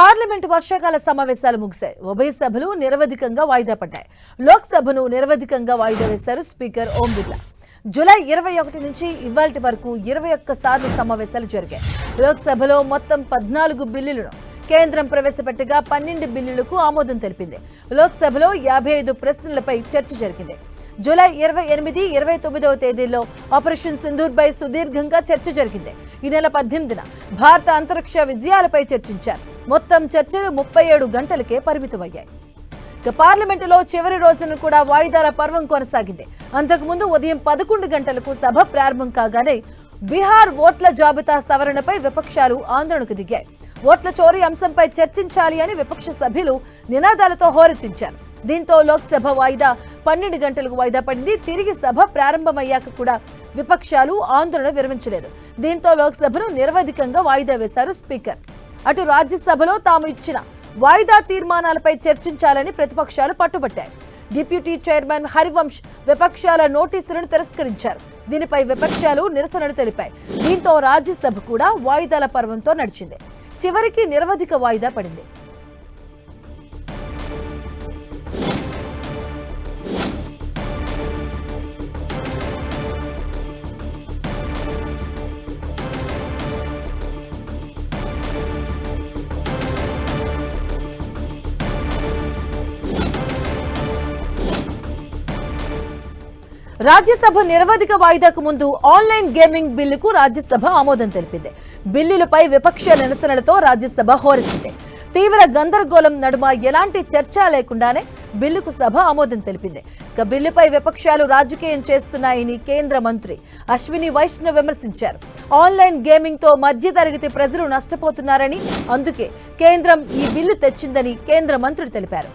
Parliament వర్షాకాల సమావేశాలు ముగిశాయి. ఉభయ సభలు నిరవధికంగా వాయిదా పడ్డాయి. లోక్సభను నిరవధికంగా వాయిదా వేశారు స్పీకర్ ఓం బిర్లా. జూలై 21 నుంచి ఇవాల్టి వరకు 21 సార్లు సమావేశాలు జరిగాయి. లోక్సభలో మొత్తం 14 బిల్లులను కేంద్రం ప్రవేశపెట్టగా 12 బిల్లులకు ఆమోదం తెలిపింది. లోక్సభలో 55 ప్రశ్నలపై చర్చ జరిగింది. జూలై 28, 29వ తేదీల్లో ఆపరేషన్ సింధూర్పై సుదీర్ఘంగా చర్చ జరిగింది. ఈ నెల 18న భారత అంతరిక్ష విజయాలపై చర్చించారు. మొత్తం చర్చలు 37 గంటలకే పరిమితమయ్యాయి. పార్లమెంటులో చివరి రోజున కూడా వాయిదాల పర్వం కొనసాగింది. అంతకుముందు ఉదయం 11 గంటలకు సభ ప్రారంభం కాగానే బీహార్ ఓట్ల జాబితా సవరణపై విపక్షాలు ఆందోళనకు దిగాయి. ఓట్ల చోరీ అంశంపై చర్చించాలి అని విపక్ష సభ్యులు నినాదాలతో హోరెత్తించారు. దీంతో లోక్సభ వాయిదా 12 గంటలకు వాయిదా పడింది. తిరిగి సభ ప్రారంభమయ్యాక కూడా విపక్షాలు ఆందోళన విరమించలేదు. దీంతో లోక్సభను నిరవధికంగా వాయిదా వేశారు స్పీకర్. అటు రాజ్యసభలో తాము ఇచ్చిన వాయిదా తీర్మానాలపై చర్చించాలని ప్రతిపక్షాలు పట్టుబట్టాయి. డిప్యూటీ చైర్మన్ హరివంశ్ విపక్షాల నోటీసులను తిరస్కరించారు. దీనిపై విపక్షాలు నిరసనలు తెలిపాయి. దీంతో రాజ్యసభ కూడా వాయిదాల పర్వంతో నడిచింది. చివరికి నిరవధిక వాయిదా పడింది. రాజ్యసభ నిరవధిక వాయిదాకు ముందు ఆన్లైన్ గేమింగ్ బిల్లుకు రాజ్యసభ ఆమోదం తెలిపింది. బిల్లులపై విపక్ష నిరసనలతో రాజ్యసభ హోరెత్తింది. తీవ్ర గందరగోళం నడుమ ఎలాంటి చర్చ లేకుండానే బిల్లుకు సభ ఆమోదం తెలిపింది. ఇక బిల్లుపై విపక్షాలు రాజకీయం చేస్తున్నాయని కేంద్ర మంత్రి అశ్విని వైష్ణవ్ విమర్శించారు. ఆన్లైన్ గేమింగ్ తో మధ్యతరగతి ప్రజలు నష్టపోతున్నారని, అందుకే కేంద్రం ఈ బిల్లు తెచ్చిందని కేంద్ర మంత్రి తెలిపారు.